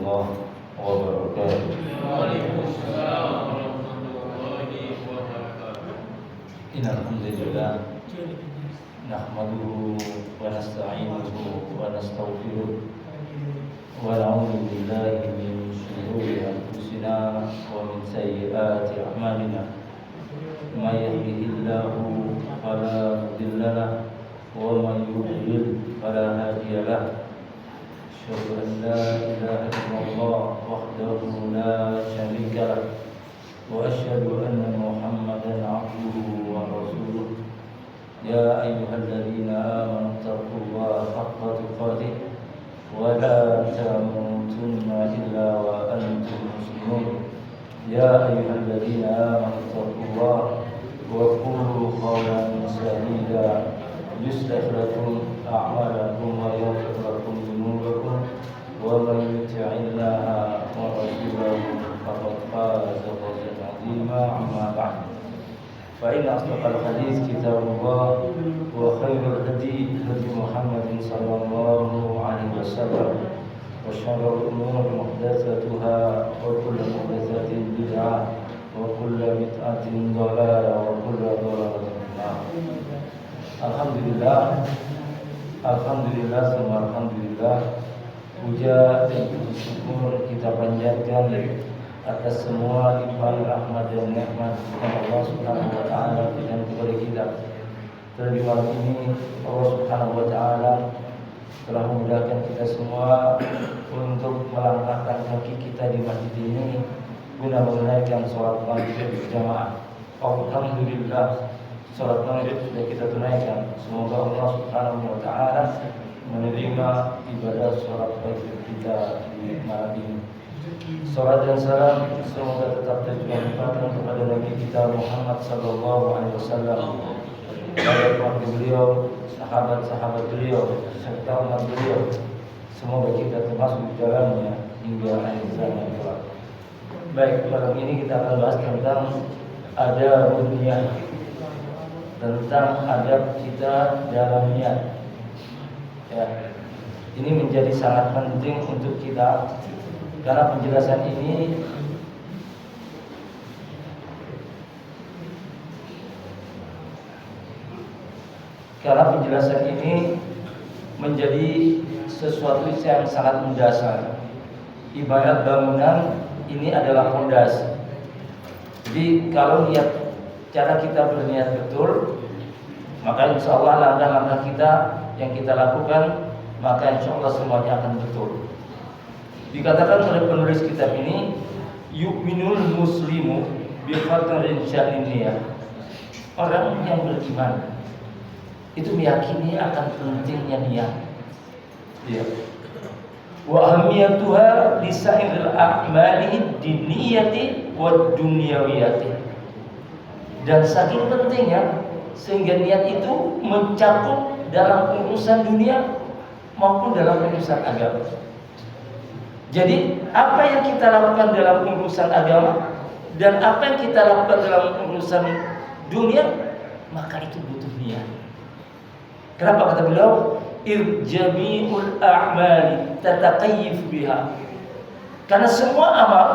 warahmatullahi wabarakatuh. Waalaikumsalam warahmatullahi wabarakatuh. Innal hamdalillah nahmaduhu wa nasta'inuhu wa nastaghfiruh wa na'udzu billahi min shururi anfusina wa min sayyiati a'malina. May yahdihillahu fala mudilla lahu wa may yudlil fala hadiya lahu. Asyhadu an la ilaha illallah wahdahu la syarika lahu wa asyhadu anna Muhammadan 'abduhu wa rasuluh. Ya ayyuhalladzina amanu taqullaha haqqa tuqatih wa la tamutunna illa wa antum muslimun. Ya ayyuhalladzina amanu taqullaha wa qulu qawlan sadida yuslih lakum a'malakum wa yaghfir lakum dhunubakum wa man yuti'illaha wa rasulahu faqad faza fawzan 'azima. Amma ba'd. فإن أصدق الحديث كتاب الله وخير الهدي هدي محمد صلى الله عليه وسلم وشر الأمور محدثاتها وكل محدثة بدعة وكل بدعة ضلالة وكل ضلالة في النار. Alhamdulillah, semua alhamdulillah. Puja dan puji syukur kita panjatkan atas semua limpahan rahmat dan nikmat yang Allah Subhanahu wa taala berikan kepada kita. Terlebih malam ini Allah Subhanahu wa taala telah memudahkan kita semua untuk melangkahkan kaki kita di masjid ini guna menunaikan sholat maghrib berjamaah. Alhamdulillah, sholat maghrib sudah kita tunaikan. Semoga Allah Subhanahu wa taala menerima ibadah sholat maghrib kita di malam ini. Salat dan salam semoga tetap tercurahkan kepada Nabi kita Muhammad sallallahu alaihi wasallam, kepada keluarga beliau, sahabat-sahabat beliau, serta umat beliau. Semoga kita termasuk di dalamnya hingga akhir zaman kelak. Baik, malam ini kita akan bahas tentang adab niat, tentang adab kita dalam niat. Ya, ini menjadi sangat penting untuk kita. Karena penjelasan ini menjadi sesuatu yang sangat mendasar. Ibarat bangunan ini adalah fondasi. Jadi kalau cara kita berniat betul, maka insya Allah langkah-langkah kita yang kita lakukan, maka insya Allah semuanya akan betul. Dikatakan oleh penulis kitab ini, yu'minul muslimu bi qadrin sya'niyah. Orang yang beriman itu meyakini akan pentingnya niat. Ya. Wa ahamiyatuha li sa'iril a'mali diniyati wad dunyawiyati. Dan saking pentingnya sehingga niat itu mencakup dalam urusan dunia maupun dalam urusan agama. Jadi apa yang kita lakukan dalam urusan agama dan apa yang kita lakukan dalam urusan dunia, maka itu butuh niat. Kenapa kata beliau? Irjami'ul a'mali tataqayyif biha. Karena semua amal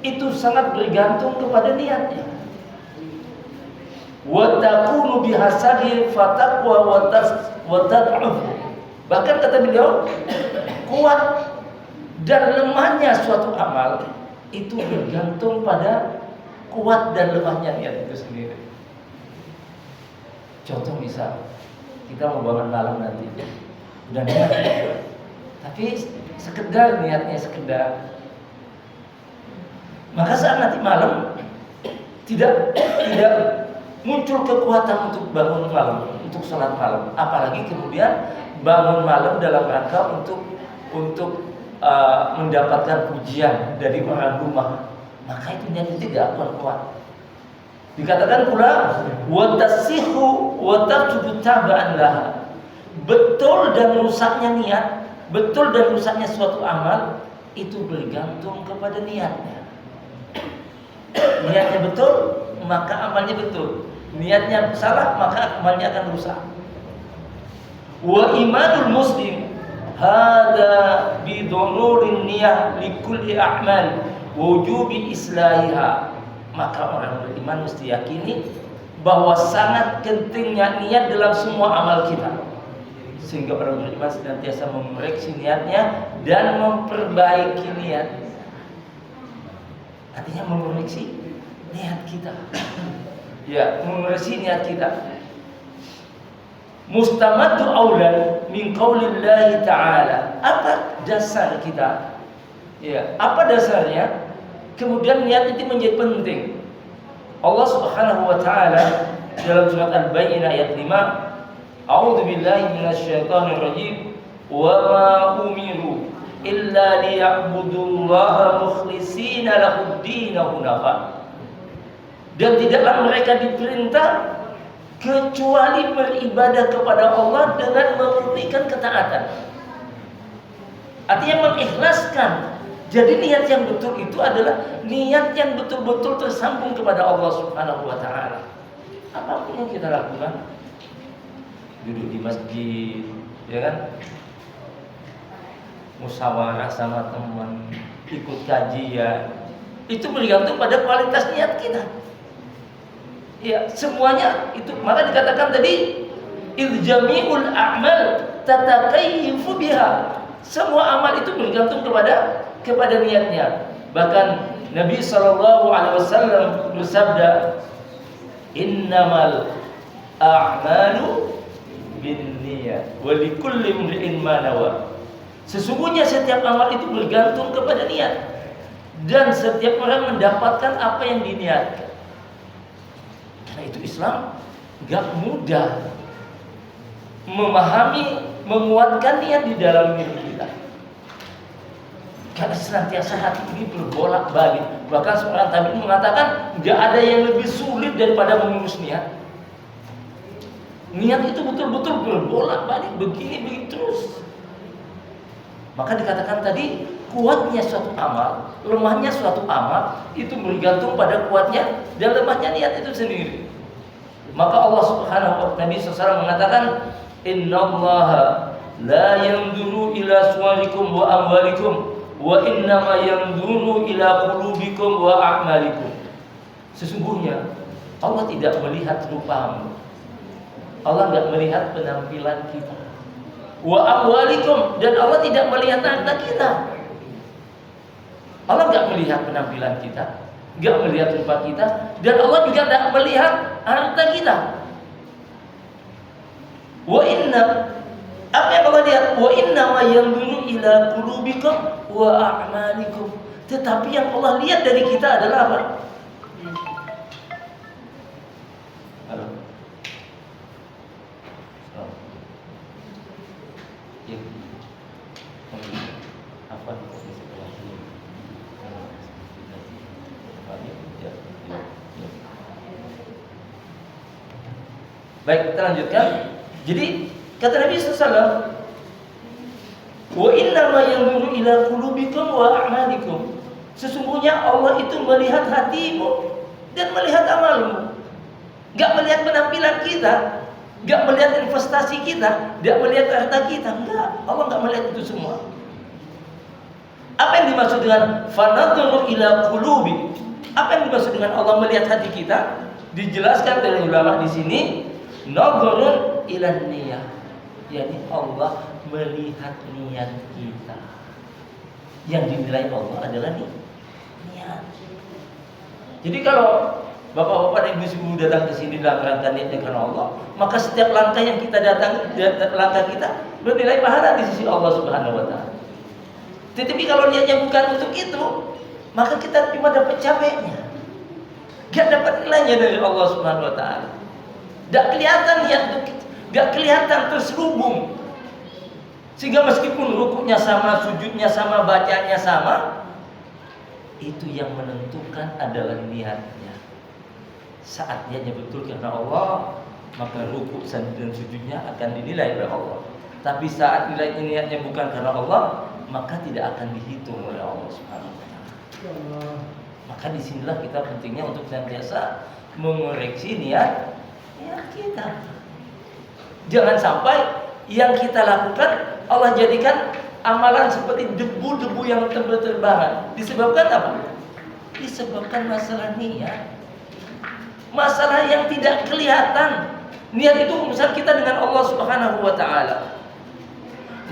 itu sangat bergantung kepada niatnya. Wa takunu bihasabi fataqwa wa tad'uf. Bahkan kata beliau, kuat dan lemahnya suatu amal itu bergantung pada kuat dan lemahnya niat itu sendiri. Contoh misal, kita mau bangun malam nanti, udah niat, tapi sekedar niatnya sekedar. Maka saat nanti malam tidak muncul kekuatan untuk bangun malam, untuk sholat malam, apalagi kemudian bangun malam dalam rangka untuk mendapatkan pujian dari orang rumah, maka itu niat tidak kuat. Dikatakan pula wa tasihu wa tarjubu tab'an laha. Betul dan rusaknya niat, betul dan rusaknya suatu amal itu bergantung kepada niatnya. Niatnya betul, maka amalnya betul. Niatnya salah, maka amalnya akan rusak. Wa imanul muslim hada bidururin niyah likulli a'mal wujubi islahiha. Maka orang beriman mesti yakini bahwa sangat pentingnya niat dalam semua amal kita, sehingga orang beriman senantiasa mengoreksi niatnya dan memperbaiki niat. Artinya mengoreksi niat kita. Ya, mengoreksi niat kita. Mustamaddu aulan min qaulillahi ta'ala. Apa dasar kita? Ya, apa dasarnya? Kemudian niat itu menjadi penting. Allah Subhanahu wa taala dalam surat Al-Baqarah ayat 5, A'udzu billahi minasyaitonir rajim. Wa ma umiru illa liya'budullaha mukhlishina lahud-din hunafa. Dan tidaklah mereka diperintah kecuali beribadah kepada Allah dengan memberikan ketaatan. Artinya mengikhlaskan. Jadi niat yang betul itu adalah niat yang betul-betul tersambung kepada Allah Subhanahu wa taala. Apapun yang kita lakukan, duduk di masjid, ya kan? Musyawarah sama teman, ikut kajian, itu bergantung pada kualitas niat kita. Ya, semuanya itu maka dikatakan tadi iljamiul a'mal tatakayyifu biha. Semua amal itu bergantung kepada niatnya. Bahkan Nabi SAW bersabda, innamal a'malu binniyat wa likulli imri'in ma nawa. Sesungguhnya setiap amal itu bergantung kepada niat, dan setiap orang mendapatkan apa yang diniatkan. Karena itu Islam gak mudah memahami, menguatkan niat di dalam diri kita. Karena senantiasa hati ini berbolak-balik. Bahkan seorang tabi'in mengatakan gak ada yang lebih sulit daripada mengurus niat. Niat itu betul-betul berbolak-balik, begini begitu terus. Maka dikatakan tadi, kuatnya suatu amal, lemahnya suatu amal itu bergantung pada kuatnya dan lemahnya niat itu sendiri. Maka Allah Subhanahu wa taala, Nabi SAW mengatakan, innallaha la yanzuru ila suwarikum wa amwalikum wa innama yanzuru ila qulubikum wa a'malikum. Sesungguhnya Allah tidak melihat rupamu, Allah tidak melihat penampilan kita. Wa amwalikum, dan Allah tidak melihat harta kita. Allah tidak melihat penampilan kita, tidak melihat rupa kita, dan Allah juga tidak melihat harta kita. Wa inna, apa yang Allah lihat? Wa inna ma yanzuru ila qulubikum wa a'malikum. Tetapi yang Allah lihat dari kita adalah apa? Halo. Ya. Apa di sebelah sini? Baik, kita lanjutkan. Jadi kata Nabi SAW, wa inna ma yanzuru ila qulubikum wa a'malikum. Sesungguhnya Allah itu melihat hatimu dan melihat amalmu. Gak melihat penampilan kita, gak melihat investasi kita, gak melihat harta kita. Enggak, Allah gak melihat itu semua. Apa yang dimaksud dengan fanadhuru ila qulubi? Apa yang dimaksud dengan Allah melihat hati kita? Dijelaskan oleh ulama di sini, nadhurun ila niyah. yakni Allah melihat niat kita. Yang dinilai Allah adalah niat. Jadi kalau bapak-bapak dan ibu-ibu datang ke sini dalam rangka niatnya karena Allah, maka setiap langkah yang kita langkah kita bernilai pahala di sisi Allah Subhanahu wa taala. Tetapi kalau niatnya bukan untuk itu, maka kita cuma dapat capeknya. Gak dapat nilainya dari Allah Subhanahu wa taala. Gak kelihatan niat itu, gak kelihatan terselubung. Sehingga meskipun rukuknya sama, sujudnya sama, bacanya sama, itu yang menentukan adalah niatnya. Saat niatnya betul karena Allah, maka rukuk dan sujudnya akan dinilai oleh Allah. Tapi saat niatnya bukan karena Allah, maka tidak akan dihitung oleh Allah Subhanahu wa taala. Maka disinilah kita pentingnya untuk senantiasa mengoreksi niat kita. Jangan sampai yang kita lakukan Allah jadikan amalan seperti debu-debu yang terbangan. Disebabkan apa? Disebabkan masalah niat. Masalah yang tidak kelihatan. Niat itu urusan kita dengan Allah Subhanahu wa taala.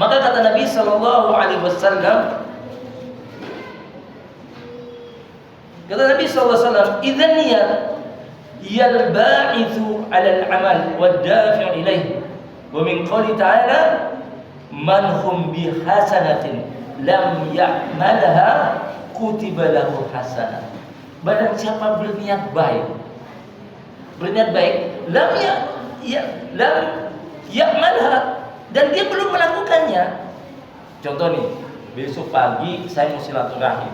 Maka kata Nabi sallallahu alaihi wasallam, "Idzan niyat yal ba'ithu 'ala al-'amal wad dafi' ilayhi." Wa min qouli ta'ala, "Man hum bi hasanatin lam ya'malha kutiba lahu hasanah." Barang siapa berniat baik, lam ya'malha, dan dia belum melakukannya. Contoh nih, besok pagi saya mau silaturahim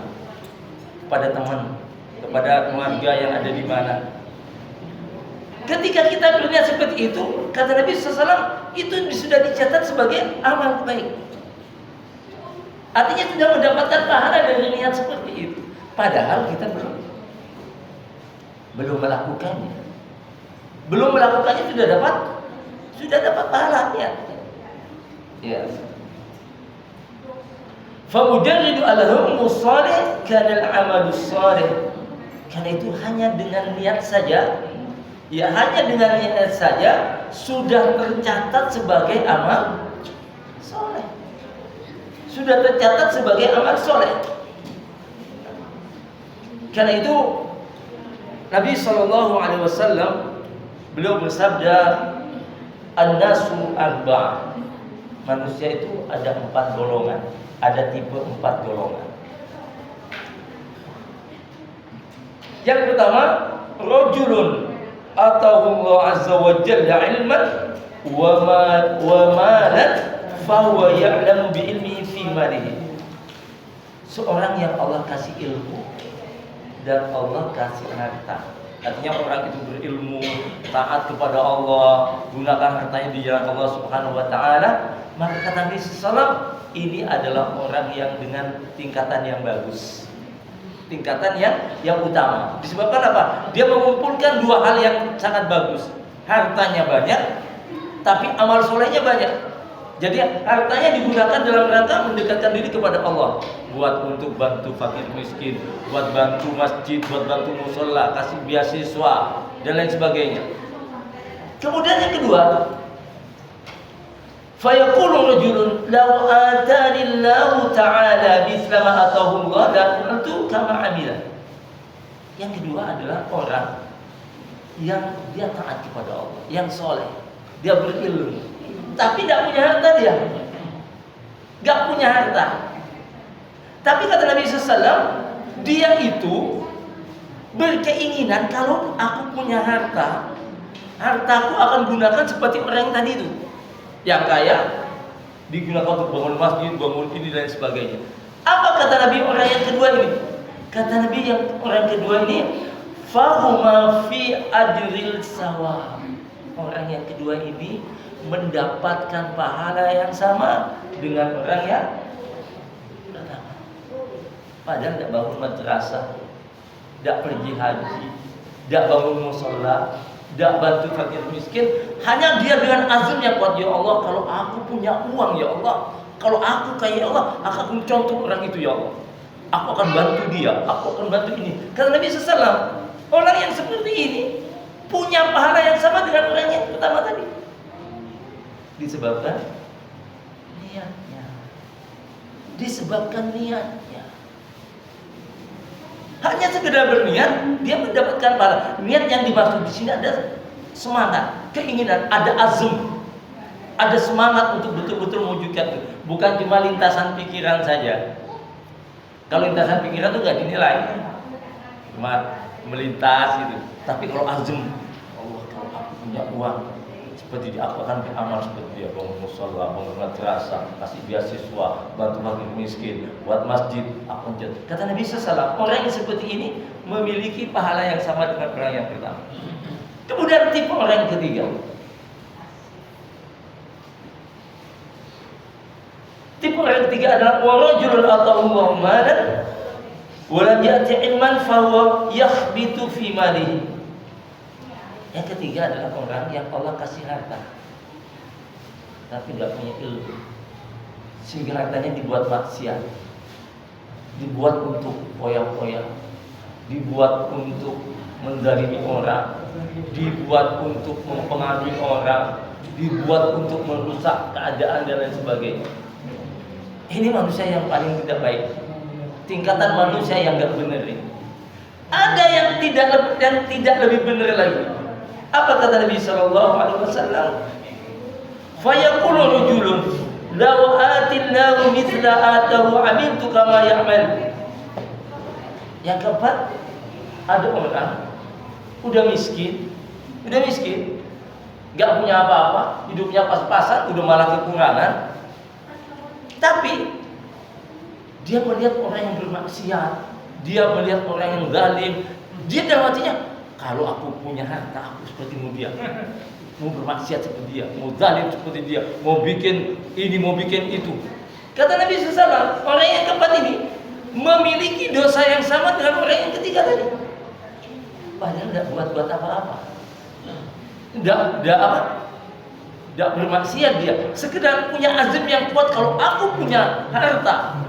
kepada teman, kepada keluarga yang ada di mana. Ketika kita berniat seperti itu, kata Nabi SAW, itu sudah dicatat sebagai amal baik. Artinya sudah mendapatkan pahala dari niat seperti itu. Padahal kita belum melakukannya. Belum melakukannya sudah dapat pahalanya. Ya. Famujarridu al-hummu salih kana al-amalu salih. Karena itu hanya dengan niat saja, sudah tercatat sebagai amal soleh. Sudah tercatat sebagai amal soleh. Karena itu Nabi SAW beliau bersabda, "An-nasu arba'ah." Manusia itu ada 4 golongan, ada tipe 4 golongan. Yang pertama, rajulun atahu Allah azza wa jalla ilman wa malan fa huwa ya'lamu bi ilmihi fi malihi. Seorang yang Allah kasih ilmu dan Allah kasih harta. Artinya orang itu berilmu, taat kepada Allah, gunakan hartanya di jalan Allah Subhanahu wa taala, maka kata Nabi sallallahu, ini adalah orang yang dengan tingkatan yang bagus. Tingkatan yang utama. Disebabkan apa? Dia mengumpulkan 2 hal yang sangat bagus. Hartanya banyak, tapi amal solehnya banyak. Jadi hartanya digunakan dalam rangka mendekatkan diri kepada Allah, buat untuk bantu fakir miskin, buat bantu masjid, buat bantu musola, kasih beasiswa dan lain sebagainya. Kemudian yang kedua, fayaqulu rajulun law atani Allahu ta'ala mithla ma atahu Allah la kuntu kama amila. Yang kedua adalah orang yang dia taat kepada Allah, yang soleh, dia berilmu, tapi tidak punya harta, gak punya harta. Tapi kata Nabi SAW, dia itu berkeinginan, kalau aku punya harta, hartaku akan gunakan seperti orang yang tadi itu, yang kaya, digunakan untuk bangun masjid, bangun ini dan sebagainya. Apa kata Nabi orang yang kedua ini? Kata Nabi yang orang kedua ini, fahuma fi ajril sawab. Orang yang kedua ini mendapatkan pahala yang sama dengan orang yang pertama. Padahal tidak bangun madrasah, tidak pergi haji, tidak bangun musola, tidak bantu fakir miskin, hanya dia dengan azamnya kuat, ya Allah, kalau aku punya uang, ya Allah, kalau aku kaya, ya Allah, aku akan contoh orang itu, ya Allah, aku akan bantu dia, aku akan bantu ini. Kata Nabi SAW, orang yang seperti ini punya pahala yang sama dengan orang yang pertama tadi. Disebabkan niatnya. Hanya sekedar berniat, dia mendapatkan pahala. Niat yang dimaksud di sini ada semangat, keinginan, ada azm, ada semangat untuk betul-betul mewujudkan itu. Bukan cuma lintasan pikiran saja. Kalau lintasan pikiran itu nggak dinilai, cuma melintas gitu. Tapi kalau azm, Allah, kalau aku punya uang seperti dia, aku akan beramal seperti dia, bangun musola, bangun madrasah, kasih beasiswa, bantu fakir miskin, buat masjid, aku jadi. Kata Nabi SAW, orang yang seperti ini memiliki pahala yang sama dengan orang yang pertama. Kemudian tipe orang yang ketiga, tipe orang yang ketiga adalah warajulun ata'allahu malan walam ya'ti ilman fahuwa yakhbitu fi malihi. Yang ketiga adalah orang yang Allah kasih harta, tapi nggak punya ilmu, sehingga hartanya dibuat maksiat, dibuat untuk foya-foya, dibuat untuk menzalimi orang, dibuat untuk mempengaruhi orang, dibuat untuk merusak keadaan dan lain sebagainya. Ini manusia yang paling tidak baik, tingkatan manusia yang nggak benar ini. Ada yang tidak lebih benar lagi. Apa kata Nabi Sallallahu Alaihi Wasallam? Fayaqulu rajulun law atillahu mithla atahu amiltu kama ya'mal. Yang keempat, ada orang udah miskin, nggak punya apa-apa, hidupnya pas-pasan, udah malah kekurangan. Tapi dia melihat orang yang bermaksiat, dia melihat orang yang zalim, dia dalam hatinya, kalau aku punya harta, aku seperti dia, mau bermaksiat seperti dia, mau zalim seperti dia, mau bikin ini, mau bikin itu. Kata Nabi SAW, orang yang keempat ini memiliki dosa yang sama dengan orang yang ketiga tadi. Padahal tidak buat apa-apa, tidak bermaksiat dia, sekedar punya azam yang kuat. Kalau aku punya harta,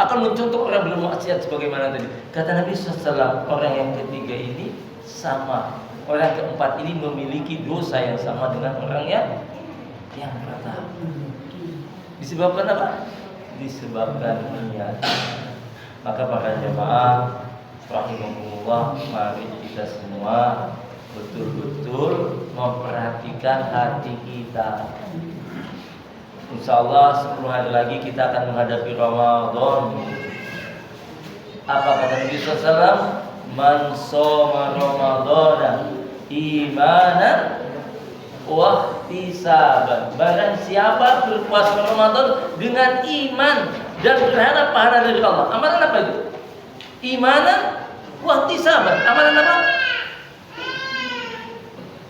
akan mencontoh orang bermaksiat sebagaimana tadi. Kata Nabi SAW, orang yang ketiga ini sama, orang keempat ini memiliki dosa yang sama dengan orang yang pertama. Disebabkan apa? Disebabkan niat. Maka para jemaah rahimahumullah, mari kita semua betul-betul memperhatikan hati kita. Insyaallah 10 hari lagi kita akan menghadapi Ramadan. Apa kata Nabi SAW? Man shoma Ramadana imanan wa ihtisaban. Barang siapa berpuasa Ramadan dengan iman dan berharap pahala dari Allah. Amalan apa itu? Imanan wa ihtisaban. Amalan apa?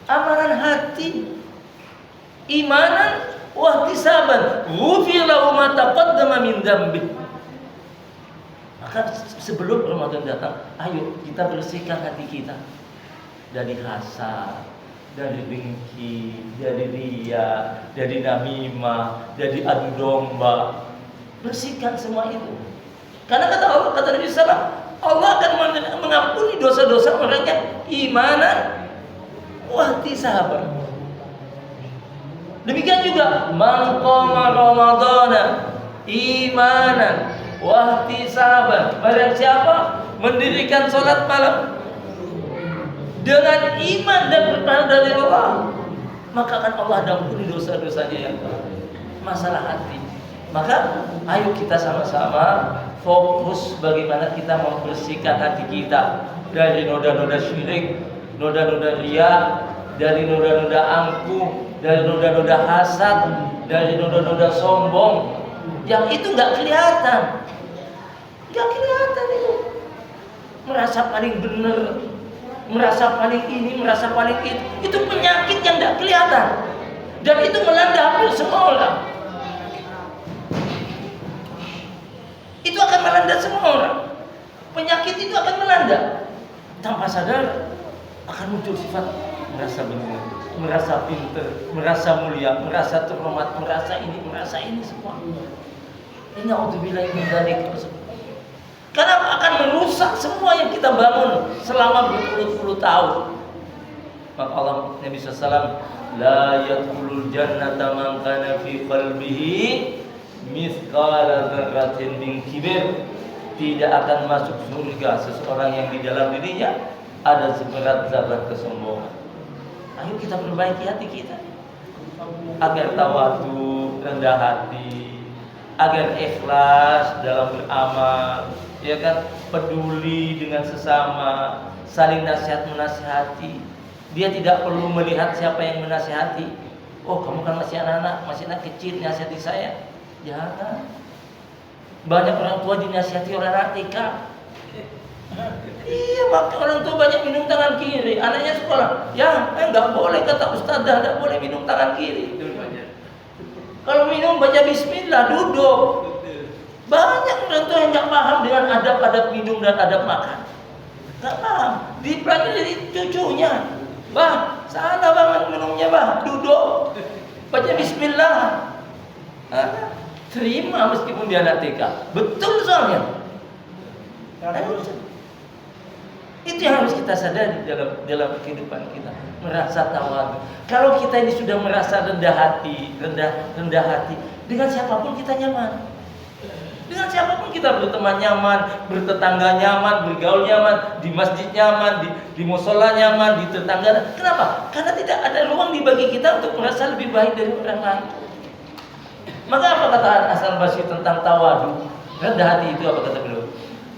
Amalan hati. Imanan wa ihtisaban. Ghufira lahu ma taqaddama min dzambi. Maka sebelum Ramadan datang, ayo kita bersihkan hati kita dari hasad, dari dengki, dari riya, dari namimah, dari adu domba. Bersihkan semua itu. Karena kata Allah, kata Nabi SAW, Allah akan mengampuni dosa-dosa orang yang imanan wa ihtisaban. Demikian juga man qama ramadhana imanan wa ihtisaban. Barang siapa mendirikan salat malam dengan iman dan berharap dari Allah, maka akan Allah ampuni dosa-dosanya yang masalah hati. Maka ayo kita sama-sama fokus bagaimana kita membersihkan hati kita dari noda-noda syirik, noda-noda riya, dari noda-noda angkuh, dari noda-noda hasad, dari noda-noda sombong yang itu nggak kelihatan itu. Merasa paling benar, merasa paling ini, merasa paling itu penyakit yang tidak kelihatan dan itu melanda hampir semua orang. Itu akan melanda semua orang. Penyakit itu akan melanda. Tanpa sadar akan muncul sifat merasa benar, merasa pintar, merasa mulia, merasa terhormat, merasa ini semua. Ini auzubillahi min dzalik. Karena akan merusak semua yang kita bangun selama berpuluh-puluh tahun. Maka Allah Nabi SAW, la yadkhulul jannata man kana fi qalbihi mithqala dzarratin min kibir. Tidak akan masuk surga seseorang yang di dalam dirinya ada seberat zarah kesombongan. Ayo kita perbaiki hati kita agar tawadu, rendah hati, agar ikhlas dalam beramal, ya kan, peduli dengan sesama, saling nasihat menasihati. Dia tidak perlu melihat siapa yang menasihati. Oh, kamu kan masih anak-anak, masih anak kecil, nasihati saya. Jangan. Banyak orang tua dinasihati oleh anak TK. Iya, maka orang tua banyak minum tangan kiri. Anaknya sekolah, ya enggak boleh, kata ustazah, enggak boleh minum tangan kiri. Kalau minum baca bismillah, duduk. Banyak orang tua yang enggak paham dengan adab-adab minum dan adab makan. Enggak paham. Dipelajari dari cucunya. Salah banget minumnya bah, duduk, baca Bismillah. Terima meskipun dia anak TK. Betul soalnya. Itu yang harus kita sadari dalam kehidupan kita, merasa tawadu. Kalau kita ini sudah merasa rendah hati, dengan siapapun kita nyaman. Dengan siapapun kita berteman nyaman, bertetangga nyaman, bergaul nyaman, di masjid nyaman, di musola nyaman, di tetangga. Kenapa? Karena tidak ada ruang di bagi kita untuk merasa lebih baik dari orang lain. Maka apa kata Hasan Basri tentang tawadu? Rendah hati itu apa kata beliau?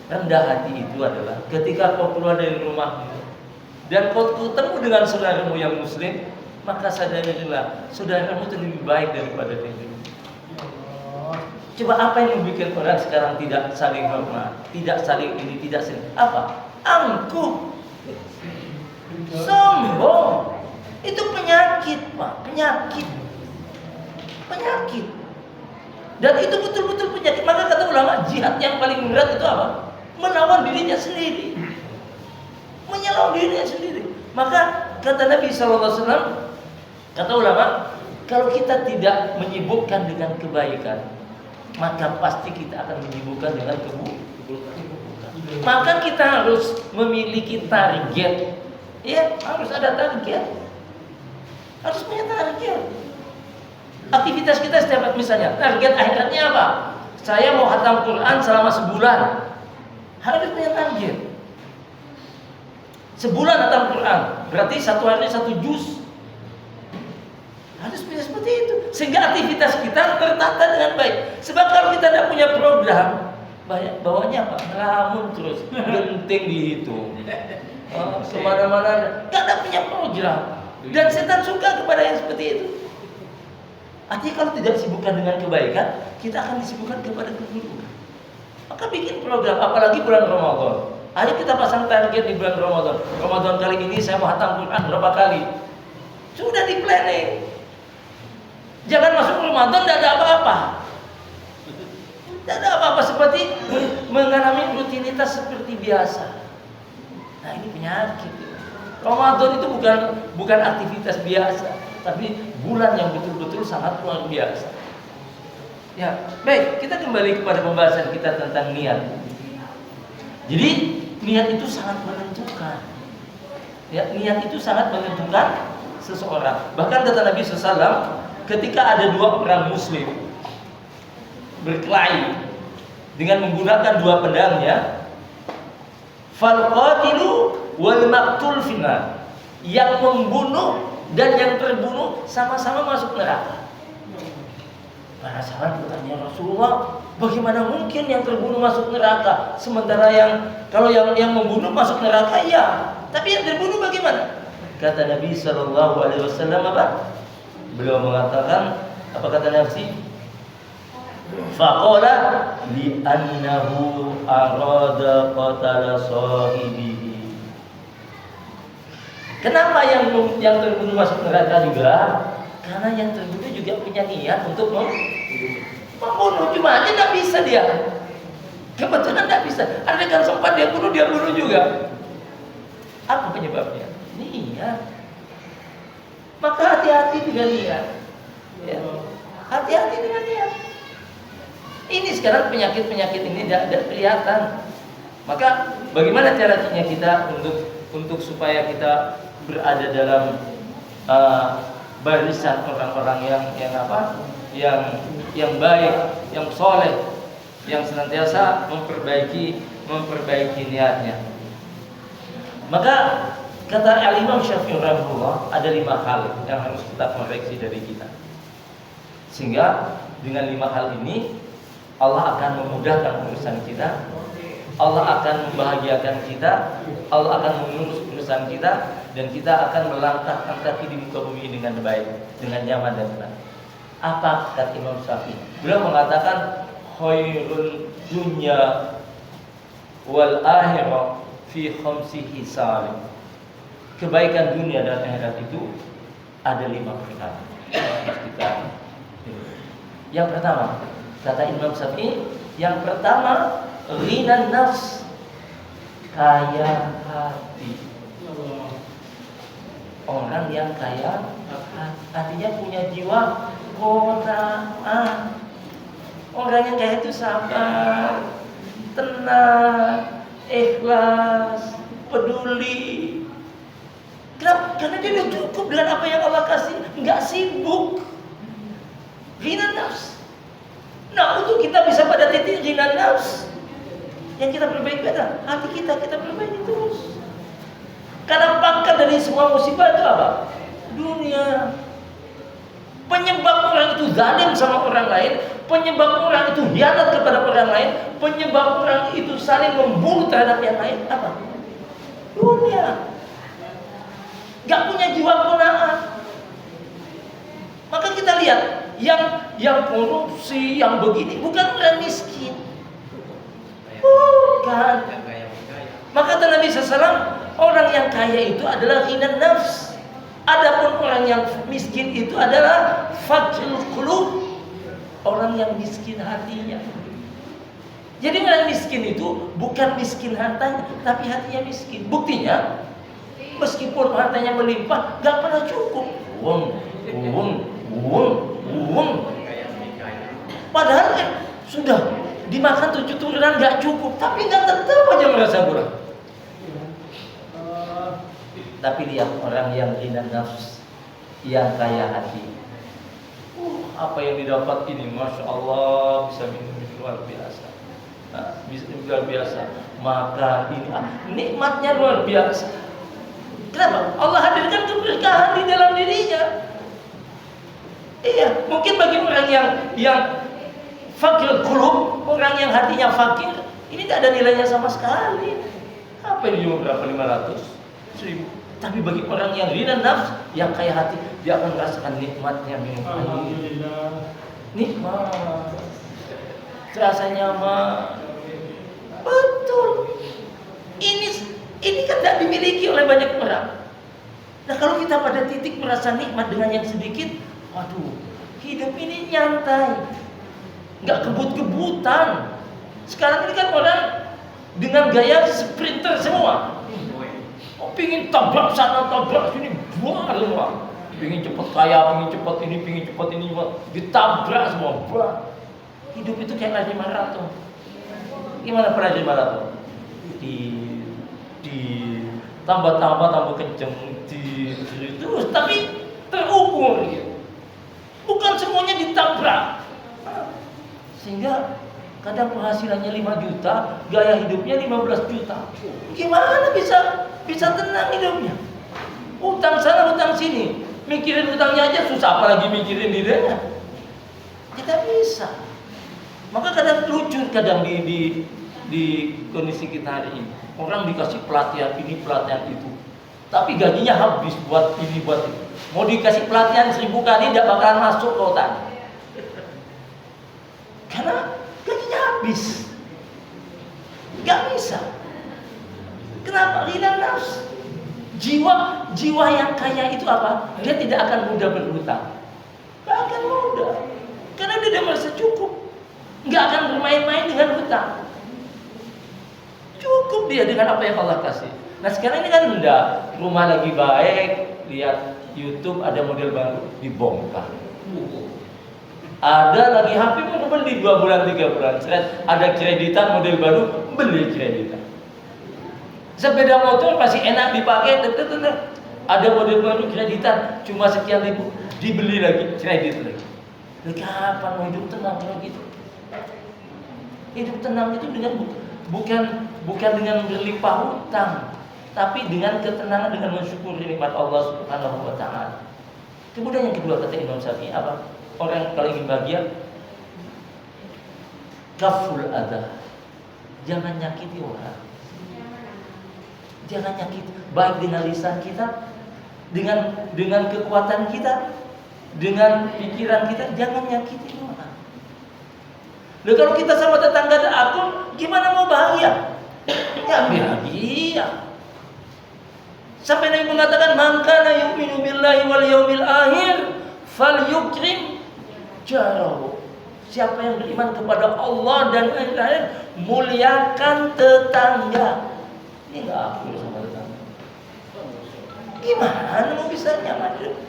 Rendah hati itu adalah ketika kau keluar dari rumahmu dan kau ketemu dengan saudaramu yang muslim, maka sadarilah saudaramu itu lebih baik daripada dirimu. Coba apa yang membuat orang sekarang tidak saling hormat, tidak saling ini, tidak saling apa? Angkuh, sombong. Itu penyakit, Pak, penyakit. Dan itu betul-betul penyakit. Maka kata ulama, jihad yang paling berat itu apa? Melawan dirinya sendiri, menyelawan dirinya sendiri. Maka kata Nabi SAW, kata ulama, kalau kita tidak menyibukkan dengan kebaikan, maka pasti kita akan menyibukkan dengan keburukan. Maka kita harus memiliki target. Ya, harus ada target. Harus punya target. Aktivitas kita setiap misalnya, target akhiratnya apa? Saya mau khatam Quran selama sebulan. Harus punya target. Sebulan khatam Quran, berarti satu hari satu juz. Harus punya seperti itu, sehingga aktivitas kita tertata dengan baik. Sebab kalau kita tidak punya program, bawanya apa? Ngelamun terus, genting dihitung. Kemana-mana, nggak ada punya program. Dan setan suka kepada yang seperti itu. Artinya kalau tidak disibukkan dengan kebaikan, kita akan disibukkan kepada keburukan. Maka bikin program, apalagi bulan Ramadan. Ayo kita pasang target di bulan Ramadan. Ramadan kali ini saya mau khatam Quran berapa kali? Sudah di planning. Jangan masuk Ramadan tidak ada apa-apa. Tidak ada apa-apa, seperti mengalami rutinitas seperti biasa. Nah, ini penyakit. Ramadan itu bukan aktivitas biasa, tapi bulan yang betul-betul sangat luar biasa. Ya, baik, kita kembali kepada pembahasan kita tentang niat. Jadi, niat itu sangat menentukan. Ya, niat itu sangat menentukan seseorang. Bahkan kata Nabi SAW, ketika ada dua orang muslim berkelahi dengan menggunakan dua pedangnya, fal qatilu wal maqtul finnar, yang membunuh dan yang terbunuh sama-sama masuk neraka. Para sahabat bertanya, Rasulullah, bagaimana mungkin yang terbunuh masuk neraka, sementara kalau yang membunuh masuk neraka? Ya, tapi yang terbunuh bagaimana? Kata Nabi SAW apa? Beliau mengatakan, apa kata Nabi? Faqala li'annahu arada qatala sahibihi. Kenapa yang terbunuh masuk neraka juga? Karena yang terbunuh juga punya niat untuk membunuh, cuma aja tidak bisa dia. Kebetulan tidak bisa. Andaikan sempat dia bunuh juga. Apa penyebabnya? Niat. Maka hati-hati dengan niat. Ya. Hati-hati dengan niat. Ini sekarang penyakit-penyakit ini tidak kelihatan. Maka bagaimana caranya kita untuk supaya kita berada dalam barisan orang-orang yang baik, yang soleh, yang senantiasa memperbaiki niatnya. Maka kata Al-Imam Syafi'i rahimahullah, ada 5 hal yang harus kita koreksi dari kita. Sehingga dengan 5 hal ini Allah akan memudahkan urusan kita, Allah akan membahagiakan kita, Allah akan mengurus urusan kita, dan kita akan melangkah kaki di muka bumi dengan baik, dengan nyaman dan tenang. Apa kata Imam Syafi'i? Beliau mengatakan khairul dunya wal akhirah fi khamsi hisal. Kebaikan dunia dan akhirat itu ada 5 perkara. Yang pertama, kata Imam Syafi'i, yang pertama ghinan nafs, kaya hati. Orang yang kaya artinya punya jiwa qanaah. Orang yang kaya itu sabar, tenang, ikhlas, peduli. Kenapa? Karena dia udah cukup dengan apa yang Allah kasih, nggak sibuk. Ghina nafs. Nah, untuk kita bisa pada titik ghina nafs, yang kita perbaiki adalah hati kita perbaiki terus. Karena pangkal dari semua musibah itu apa? Dunia. Penyebab orang itu zalim sama orang lain, penyebab orang itu hianat kepada orang lain, penyebab orang itu saling membunuh terhadap yang lain apa? Dunia. Gak punya jiwa qanaah. Maka kita lihat yang korupsi, yang begini bukan orang miskin. Bukan. Maka kata Nabi SAW, orang yang kaya itu adalah ghina nafs. Adapun orang yang miskin itu adalah faqrul qulub, orang yang miskin hatinya. Jadi orang miskin itu bukan miskin hartanya, tapi hatinya miskin. Buktinya, meskipun hartanya melimpah, gak pernah cukup. Uang. Padahal sudah dimakan 7 turunan gak cukup, tapi gak tetap aja merasa kurang. Tapi lihat orang yang ghina nafs, yang kaya hati. Apa yang didapat ini, masya Allah, bisa minum luar biasa. Bisa luar biasa. Maka ini nikmatnya luar biasa. Kenapa? Allah hadirkan keberkahan di dalam dirinya. Iya, mungkin bagi orang yang fakir qulub, orang yang hatinya fakir, ini tidak ada nilainya sama sekali. Apa ini cuma berapa? 500, 1000. Tapi bagi orang yang ghina nafs, yang kaya hati, dia akan merasakan nikmatnya minum air. Nikmat, terasa nyaman. Betul. Ini kan tidak dimiliki oleh banyak orang. Nah, kalau kita pada titik merasa nikmat dengan yang sedikit, waduh, hidup ini nyantai, nggak kebut-kebutan. Sekarang ini kan orang dengan gaya sprinter semua. Pingin tabrak sana, tabrak sini, buang semua. Pingin cepat kaya, pingin cepat ini, ditabrak semua, buang. Hidup itu kayak lari maraton. Gimana lari maraton? Tambah kenceng, terus, tapi terukur. Gitu. Bukan semuanya ditabrak. Sehingga kadang penghasilannya 5 juta, gaya hidupnya 15 juta. Gimana bisa tenang hidupnya? Utang sana, utang sini. Mikirin utangnya aja susah, apalagi mikirin dirinya. Tidak bisa. Maka kadang lucu di kondisi kita hari ini. Orang dikasih pelatihan ini, pelatihan itu. Tapi gajinya habis buat ini, buat itu. Mau dikasih pelatihan 1000 kali, tidak bakalan masuk ke otak. Karena gajinya habis. Gak bisa. Kenapa? Ghina nafs. Jiwa yang kaya itu apa? Dia tidak akan mudah berhutang. Gak akan mudah. Karena dia udah merasa cukup. Gak akan bermain-main dengan hutang. Cukup dia dengan apa yang Allah kasih. Nah sekarang ini kan udah rumah lagi baik, lihat YouTube ada model baru, dibongkar. Ada lagi HP mau beli 2 bulan 3 bulan, ada kreditan model baru, beli kreditan. Sepeda motor masih enak dipakai, ada model baru kreditan cuma sekian ribu, dibeli lagi kredit lagi. Kapan mau hidup tenang gitu? Hidup tenang itu dengan bukan dengan berlimpah hutang, tapi dengan ketenangan, dengan mensyukuri nikmat Allah Subhanahu wa taala. Kemudian yang kedua kata Imam Syafi'i apa? Orang yang kalau ingin bahagia, kaful adha. Jangan nyakiti orang. Jangan nyakiti, baik dengan lisan kita, dengan kekuatan kita, dengan pikiran kita, jangan nyakiti orang. Lalu kalau kita sama tetangga ada akur, gimana mau bahagia? Ya bahagia. Sampai Nabi mengatakan, "Man kana yu'minu billahi wal yaumil akhir falyukrim jarahu." Siapa yang beriman kepada Allah dan hari akhir, muliakan tetangga. Ini enggak akur sama tetangga. Gimana mau bisa nyaman hidup?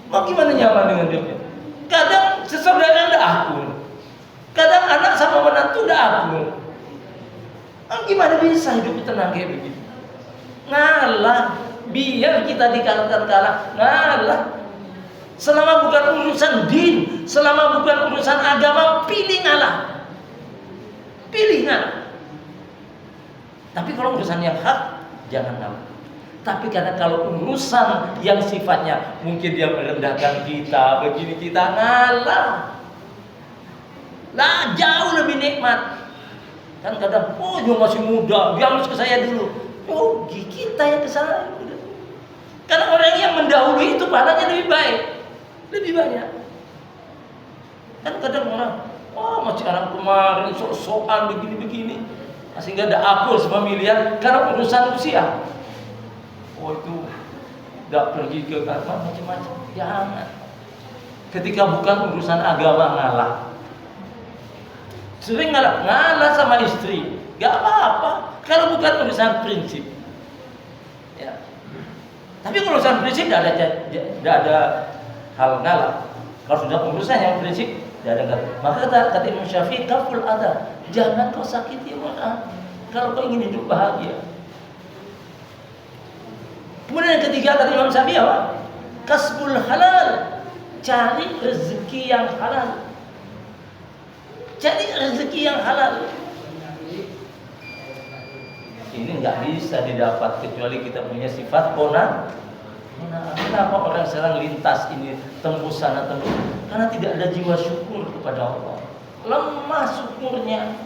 Mau gimana nyaman dengan hidupnya? Kadang sesaudara tidak akur, kadang anak sama menantu tidak akur. Gimana bisa hidup tenang kayak begitu? Ngalah, biar kita dikatakan kalah, ngalah. Selama bukan urusan din, selama bukan urusan agama, pilih ngalah. Pilih ngalah. Tapi kalau urusan yang hak, jangan ngalah. Tapi karena kalau urusan yang sifatnya mungkin dia merendahkan kita, begini kita ngalah. Lah jauh lebih nikmat. Kan kadang, oh dia masih muda, dia harus ke saya dulu. Oh kita yang ke sana. Karena orang yang mendahului itu pahalanya lebih baik, lebih banyak. Kan kadang orang, oh masih anak kemarin sok-sokan begini-begini, masih nggak ada akur semamilian karena urusan usia. Oh itu nggak pergi ke kantor macam-macam, jangan. Ketika bukan urusan agama ngalah. Sering ngalah sama istri, nggak apa-apa. Kalau bukan urusan prinsip, ya. Tapi kalau urusan prinsip tidak ada hal ngalah. Kalau sudah urusan yang prinsip, tidak ada ngalah. Maka kata Imam Syafi'i, kaful adha, jangan kau sakiti orang kalau kau ingin hidup bahagia. Kemudian yang ketiga kata Imam Syafi'i apa? Kasbul halal, cari rezeki yang halal. Cari rezeki yang halal. Ini nggak bisa didapat kecuali kita punya sifat qanaah. Kenapa orang sekarang lintas ini tembus sana tembus? Karena tidak ada jiwa syukur kepada Allah. Lemah syukurnya.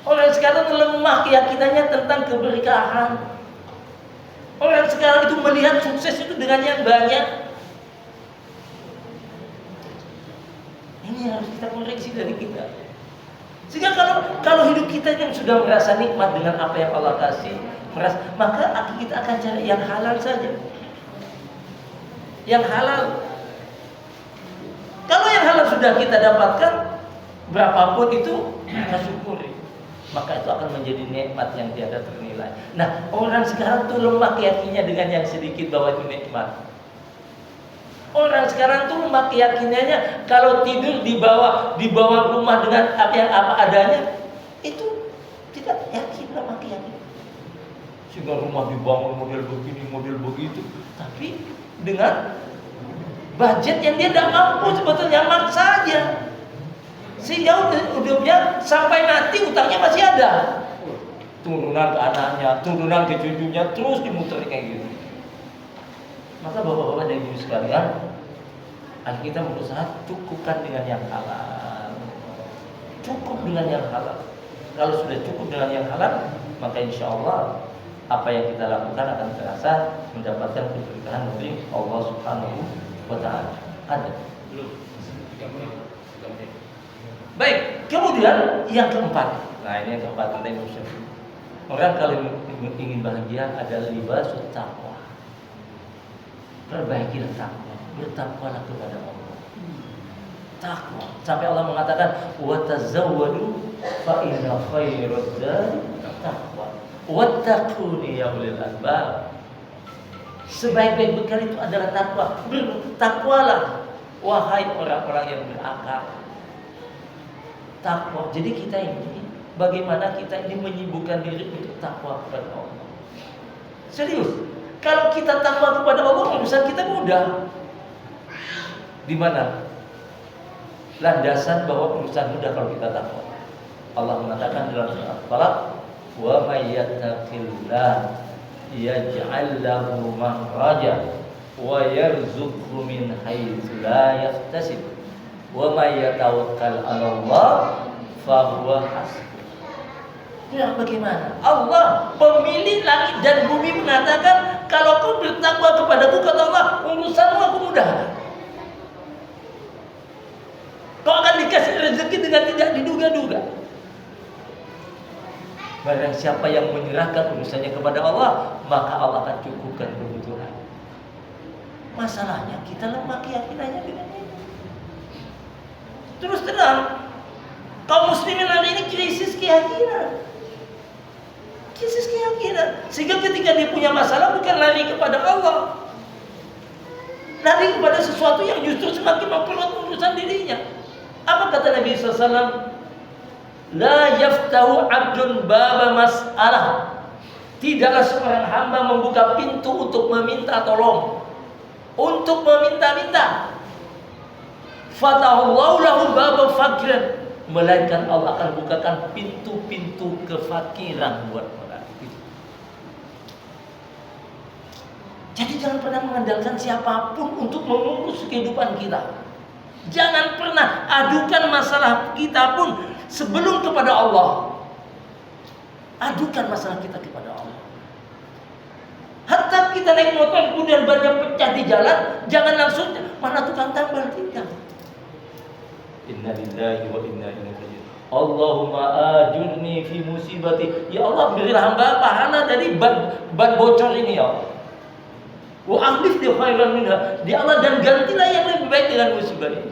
Orang sekarang lemah keyakinannya tentang keberkahan. Orang sekarang itu melihat sukses itu dengan yang banyak. Ini harus kita koreksi dari kita. Sehingga kalau hidup kita yang sudah merasa nikmat dengan apa yang Allah kasih, maka kita akan cari yang halal saja. Yang halal. Kalau yang halal sudah kita dapatkan, berapapun itu kita syukuri. Maka itu akan menjadi nikmat yang tiada ternilai. Nah, orang sekarang tuh lemah keyakinannya dengan yang sedikit bahwa itu nikmat. Orang sekarang tuh lemah keyakinannya kalau tidur di bawah rumah dengan apa adanya, itu tidak yakin, lemah keyakinan. Sehingga rumah dibangun model begini, model begitu, tapi dengan budget yang dia tidak mampu sebetulnya maksa saja. Sehingga hidupnya sampai mati utangnya masih ada. Turunan ke anaknya, turunan ke cucunya, terus dimuter kayak gitu. Maka bapak-bapak dan ibu sekalian, kita berusaha cukupkan dengan yang halal. Cukup dengan yang halal. Kalau sudah cukup dengan yang halal, maka insya Allah apa yang kita lakukan akan terasa mendapatkan keberkahan dari Allah Subhanahu wa Ta'ala. Ada. Belum. 3 menit. Baik, kemudian yang keempat. Nah, ini yang keempat kata Imam Syafi'i. Orang kalau ingin bahagia adalah libasut taqwa. Perbaikilah takwa, bertakwalah kepada Allah. Takwa. Sampai Allah mengatakan, "Wa tazawwadu fa inna khairaz zadi taqwa. Wattaquni ya ulil albab." Sebaik-baik bekal itu adalah takwa. Bertakwalah wahai orang-orang yang berakal. Takwa. Jadi kita ini bagaimana kita ini menyibukkan diri untuk takwa kepada Allah. Serius. Kalau kita takwa kepada Allah, urusan kita mudah. Di mana? Landasan bahwa urusan mudah kalau kita takwa. Allah mengatakan dalam surat Al-Falaq, "Wa may yattaqillah yaj'al lahu makhraja wa yarzuqhu min haitsu la yahtasib. Wa may yatawakkal 'ala Allah fa huwa hasbuh." Ya, bagaimana? Allah pemilik langit dan bumi mengatakan, kalau kau bertakwa kepadaku, kata Allah, urusanmu aku mudahkan. Kau akan dikasih rezeki dengan tidak diduga-duga. Barang siapa yang menyerahkan urusannya kepada Allah, maka Allah akan cukupkan kebutuhan. Masalahnya kita lemah keyakinannya dengan ini. Terus terang, kaum muslimin hari ini krisis keyakinan. Krisis keyakinan. Sehingga ketika dia punya masalah bukan lari kepada Allah, lari kepada sesuatu yang justru semakin memperluas urusan dirinya. Apa kata Nabi SAW? La yaftahu abdun baba mas'alah. Tidaklah seorang hamba membuka pintu untuk meminta tolong, untuk meminta-minta. Fatahullahu lahu baba fakiran, melainkan Allah akan bukakan pintu-pintu kefakiran buat orang itu. Jadi jangan pernah mengandalkan siapapun untuk mengurus kehidupan kita. Jangan pernah adukan masalah kita pun sebelum kepada Allah. Adukan masalah kita kepada Allah. Hatta kita naik motor kemudian banyak pecah di jalan, jangan langsung mana tukang tambal, tidak. Inna lillahi wa inna ilaihi raji'un. Allahumma ajurni fi musibati. Ya Allah, berilah hamba pahala dari ban bocor ini ya Allah. Wa amlif li khairan minha. Ya Allah, dan gantilah yang lebih baik dengan musibah ini.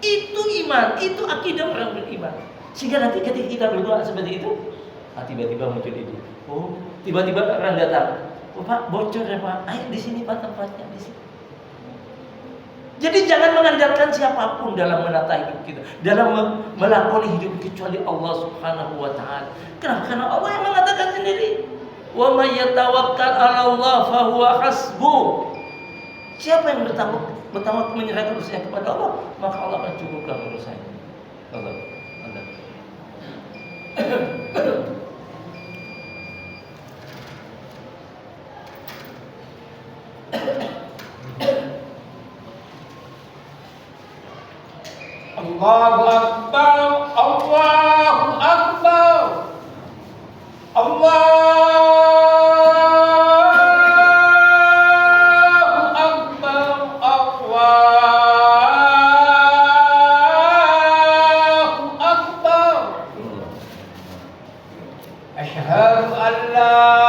Itu iman, itu akidah orang beriman. Sehingga nanti ketika kita berdoa seperti itu, tiba-tiba muncul itu. Oh, tiba-tiba orang datang. Oh Pak, bocor ya Pak. Ayo di sini Pak tempatnya di sini. Jadi jangan mengandalkan siapapun dalam menata hidup kita, dalam melakoni hidup kecuali Allah Subhanahu wa taala. Kenapa? Karena Allah yang mengatakan sendiri, "Wa may yatawakkal 'ala Allah fa huwa hasbuh." Siapa yang bertawakal menyerahkan urusannya kepada Allah, maka Allah akan cukupkan urusannya. Allah. Allahu Akbar, Allahu Akbar, Allahu Akbar, Allahu Akbar. Asyhadu an la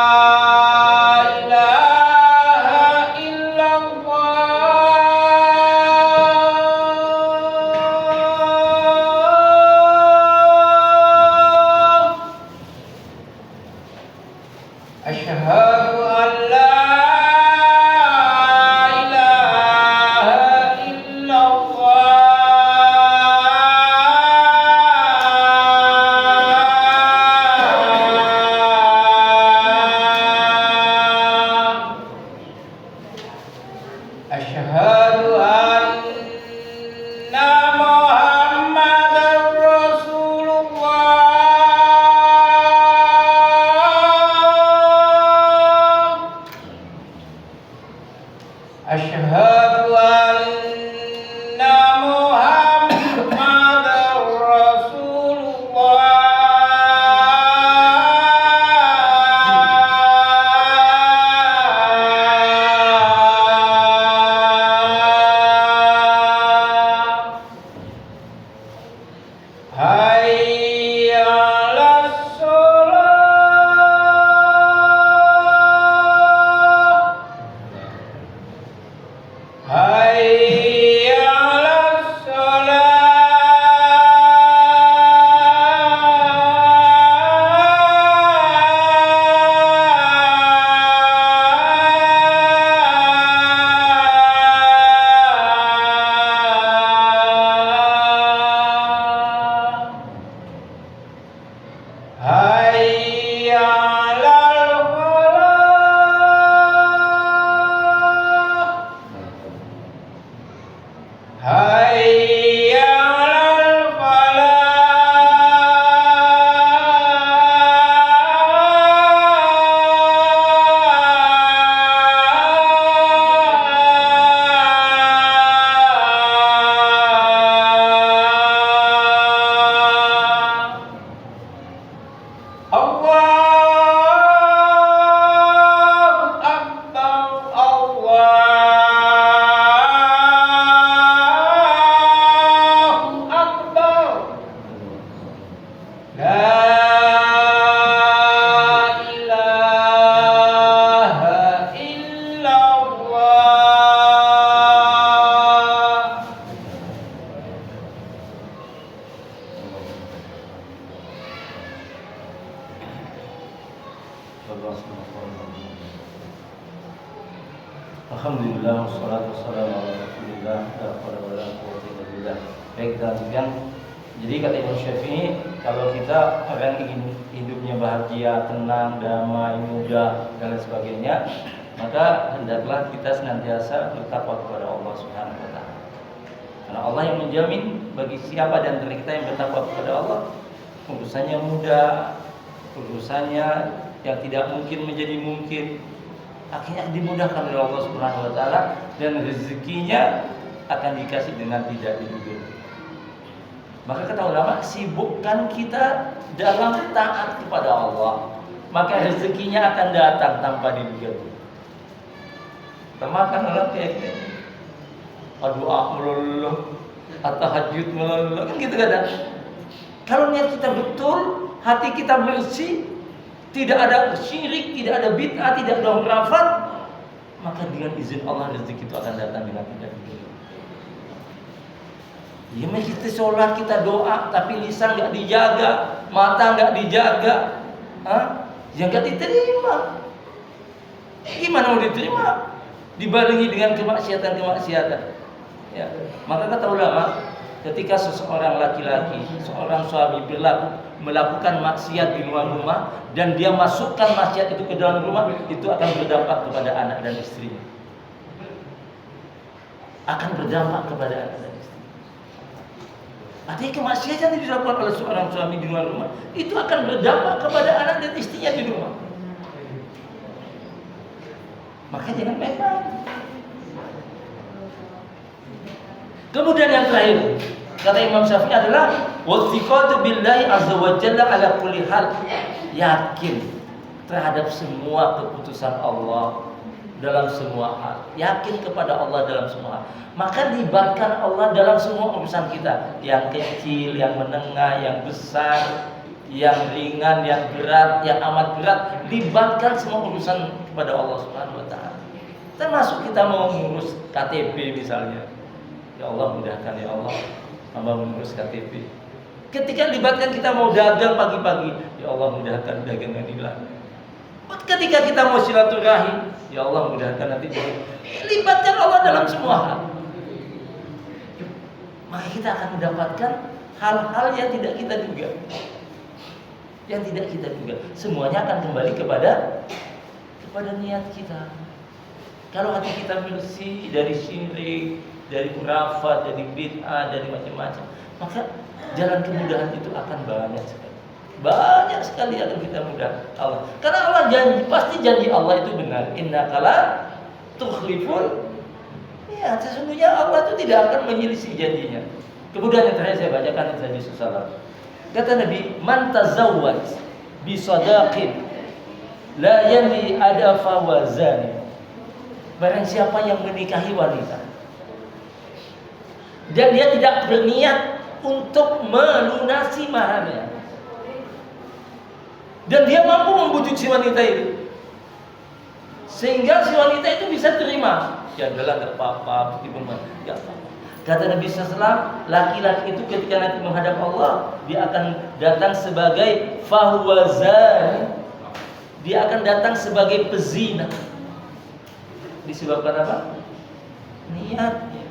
Alhamdulillah, wassalatu wassalamu ala rasulillah, la hawla wala quwwata illa billah. Baik, kita lanjutkan. Jadi kata Imam Syafi'i, kalau kita orang ingin hidupnya bahagia, tenang, damai, mudah dan lain sebagainya, maka hendaklah kita senantiasa bertakwa kepada Allah Subhanahu wa taala. Karena Allah yang menjamin bagi siapa dan antara kita yang bertakwa kepada Allah, urusannya mudah, urusannya yang tidak mungkin menjadi mungkin, akhirnya dimudahkan oleh Allah Subhanahu wa taala dan rezekinya akan dikasih dengan tidak diduga. Maka kata ulama, sibukkan kita dalam taat kepada Allah, maka rezekinya akan datang tanpa diduga. Makan orang kayak gini, doa melulu, tahajud melulu, kan gitu kadang. Kalau niat kita betul, hati kita bersih, tidak ada syirik, tidak ada bid'ah, tidak ada khurafat, maka dengan izin Allah rezeki itu akan datang dengan tidak diduga. Ya, kita sholat, kita doa, tapi lisan nggak dijaga, mata nggak dijaga, ya nggak diterima. Gimana mau diterima? Dibarengi dengan kemaksiatan. Ya, maka kata ulama, ketika seseorang laki-laki, seorang suami melakukan maksiat di luar rumah dan dia masukkan maksiat itu ke dalam rumah, itu akan berdampak kepada anak dan istrinya. Akan berdampak kepada anak dan istri. Artinya kemaksiatan yang dilakukan oleh seorang suami di luar rumah itu akan berdampak kepada anak dan istrinya di rumah. Maka jangan main-main. Kemudian yang terakhir, kata Imam Syafi'i adalah wathiqatu billahi azza wa jalla ala kulli hal. Yakin terhadap semua keputusan Allah dalam semua hal. Yakin kepada Allah dalam semua hal. Maka libatkan Allah dalam semua urusan kita, yang kecil, yang menengah, yang besar, yang ringan, yang berat, yang amat berat. Libatkan semua urusan kepada Allah Subhanahu wa taala. Termasuk kita mau mengurus KTP misalnya. Ya Allah, mudahkan ya Allah, hamba mengurus KTP. Ketika libatkan kita mau dagang pagi-pagi, ya Allah mudahkan dagangan hilang. Ketika kita mau silaturahim, ya Allah mudahkan nanti. Libatkan Allah dalam semua hal. Maka kita akan mendapatkan hal-hal yang tidak kita duga. Yang tidak kita duga. Semuanya akan kembali kepada niat kita. Kalau hati kita bersih dari syirik, dari khurafat, dari bid'ah, dari macam-macam, maka jalan kemudahan itu akan banyak sekali. Banyak sekali akan kita mudah Allah. Karena Allah janji, pasti janji Allah itu benar. Innaka la tukhliful. Ya, sesungguhnya Allah itu tidak akan menyelisih janjinya. Kemudian yang terakhir saya bacakan hadis Rasulullah. Kata Nabi, "Man tazawwaj bi sadaqin la yanwi adafa wa zani." Barang siapa yang menikahi wanita dan dia tidak berniat untuk melunasi maharnya, dan dia mampu membujuk si wanita itu sehingga si wanita itu bisa terima, ya adalah gak apa-apa, meskipun gak apa-apa. Kata Nabi SAW, laki-laki itu ketika nanti menghadap Allah, dia akan datang sebagai fahuwazan, dia akan datang sebagai pezina. Disebabkan apa? Niatnya.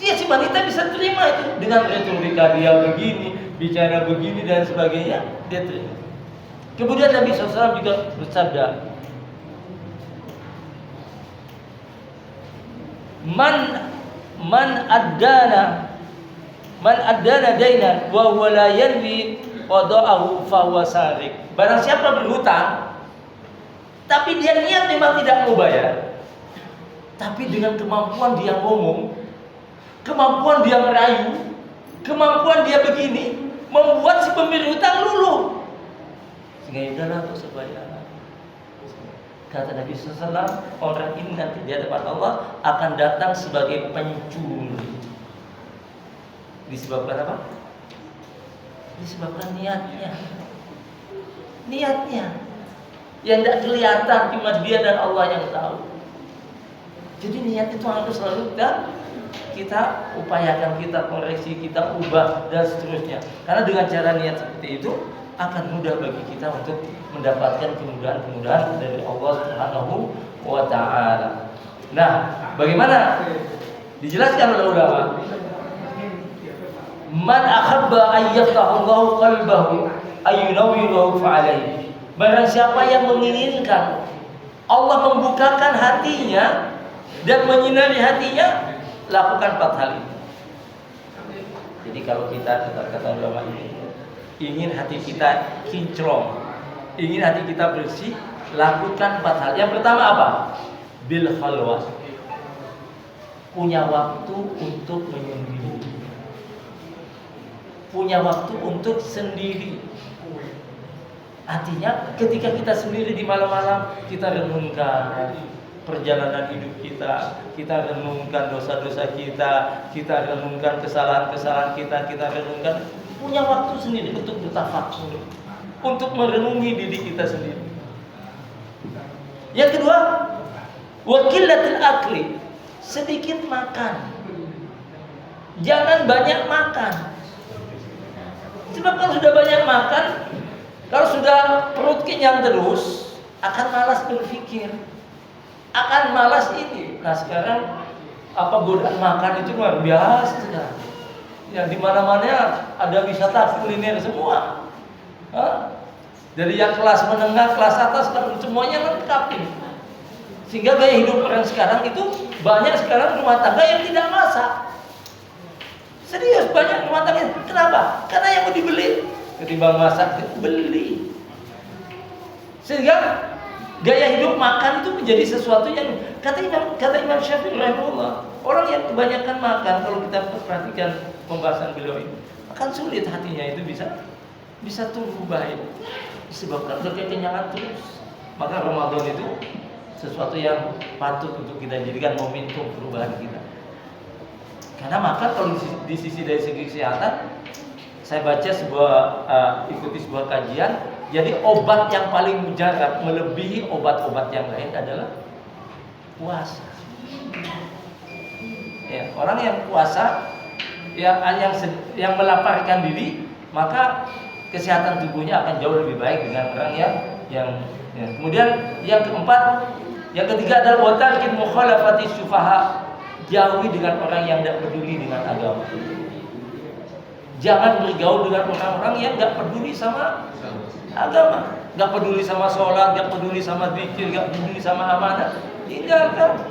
Ya, si wanita bisa terima itu dengan retorika dia begini, bicara begini dan sebagainya, dia terima. Kemudian Nabi SAW juga bersabda, Man addana dainan wa huwa la yanwi qada'ahu fa huwa sarik. Barang siapa berhutang tapi dia niat memang tidak mau bayar, tapi dengan kemampuan dia ngomong, kemampuan dia merayu, kemampuan dia begini, membuat si pemberi hutang luluh, sehingga udahlah tak usah bayar. Kata Nabi SAW, orang ini nanti di hadapan Allah akan datang sebagai pencuri. Disebabkan apa? Disebabkan niatnya. Niatnya yang tidak kelihatan, cuma dia dan Allah yang tahu. Jadi niat itu harus selalu kita upayakan, kita koreksi, kita ubah dan seterusnya. Karena dengan cara niat seperti itu, akan mudah bagi kita untuk mendapatkan kemudahan-kemudahan dari Allah Subhanahu wa taala. Nah, bagaimana dijelaskan oleh ulama? Man ahabba an yaftahallahu qalbahu ayyunawwiruhu fa'alayhi. Barang siapa yang menginginkan Allah membukakan hatinya dan menyinari hatinya, lakukan 4 hal ini. Jadi kalau kita kata ulama ini ingin hati kita kinclong, ingin hati kita bersih, lakukan 4 hal. Yang pertama apa? Bil khalwah. Punya waktu untuk menyendiri. Punya waktu untuk sendiri. Artinya ketika kita sendiri di malam-malam, kita renungkan perjalanan hidup kita renungkan dosa-dosa kita renungkan kesalahan-kesalahan kita renungkan. Punya waktu sendiri untuk bertafakur, untuk merenungi diri kita sendiri. Yang kedua, waqillatul akli, sedikit makan. Jangan banyak makan. Sebab kalau sudah banyak makan, kalau sudah perut kenyang terus, akan malas berpikir, akan malas ini. Nah sekarang godaan makan itu luar biasa sekarang. Yang di mana-mana ada wisata kuliner semua. Dari yang kelas menengah, kelas atas, semuanya lengkap ini. Sehingga gaya hidup orang sekarang itu banyak sekarang rumah tangga yang tidak masak. Serius, banyak rumah tangga. Kenapa? Karena yang mau dibeli ketimbang masak beli. Sehingga gaya hidup makan itu menjadi sesuatu yang kata Imam Syafi'i rahimahullah, orang yang kebanyakan makan, kalau kita perhatikan pembahasan beliau ini, akan sulit hatinya itu bisa tumbuh baik, disebabkan kekenyangan terus. Maka Ramadan itu sesuatu yang patut untuk kita jadikan momentum perubahan kita. Karena makan kalau di sisi dari segi kesehatan, saya baca ikuti sebuah kajian, jadi obat yang paling mujarab melebihi obat-obat yang lain adalah puasa. Ya, orang yang puasa, yang melaparkan diri, maka kesehatan tubuhnya akan jauh lebih baik dengan orang yang. Kemudian yang keempat, yang ketiga adalah watarkin mukhalafati syufaha, jauhi dengan orang yang tidak peduli dengan agama. Jangan bergaul dengan orang-orang yang nggak peduli sama agama, nggak peduli sama sholat, nggak peduli sama zikir, nggak peduli sama amanah. Tinggalkan.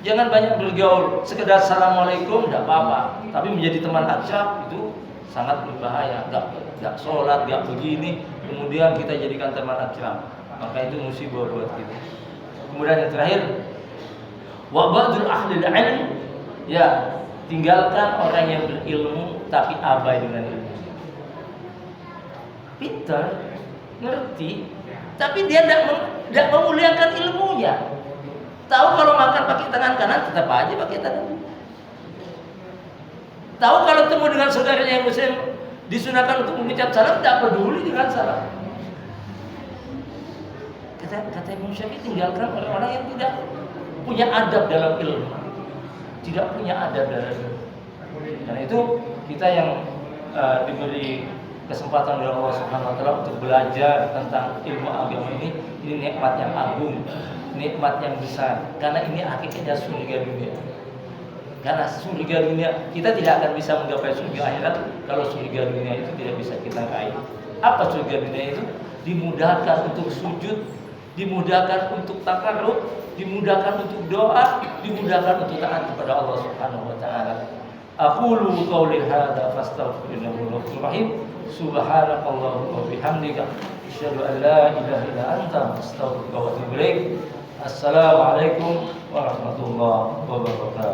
Jangan banyak bergaul. Sekedar assalamualaikum tidak apa-apa, tapi menjadi teman akrab itu sangat berbahaya. Nggak sholat, nggak begini, kemudian kita jadikan teman akrab, maka itu musibah buat kita. Kemudian yang terakhir, wa ba'dul ahli al-'ilm, ya, tinggalkan orang yang berilmu tapi abai dengan ilmu. Pintar, ngerti, tapi dia tidak memuliakan ilmunya. Tahu kalau makan pakai tangan kanan, tetap aja pakai tangan. Tahu kalau temu dengan saudaranya yang muslim disunahkan untuk mengucap salam, tidak peduli dengan salam. Kata Imam Syafi'i, tinggalkan orang-orang yang tidak punya adab dalam ilmu, tidak punya adab dalam ilmu. Karena itu kita yang diberi kesempatan oleh Allah Subhanahu wa taala untuk belajar tentang ilmu agama ini nikmat yang agung, nikmat yang besar. Karena ini hakikatnya surga dunia. Karena surga dunia, kita tidak akan bisa menggapai surga akhirat kalau surga dunia itu tidak bisa kita raih. Apa surga dunia itu? Dimudahkan untuk sujud, dimudahkan untuk takarrub, dimudahkan untuk doa, dimudahkan untuk taat kepada Allah Subhanahu wa taala. Aqulu qouli hadza fastaghfirullahal rahim. Subhanakallahumma wa bihamdika asyhadu an la ilaha illa anta astaghfiruka wa atubu ilaik. Assalamualaikum warahmatullahi wabarakatuh.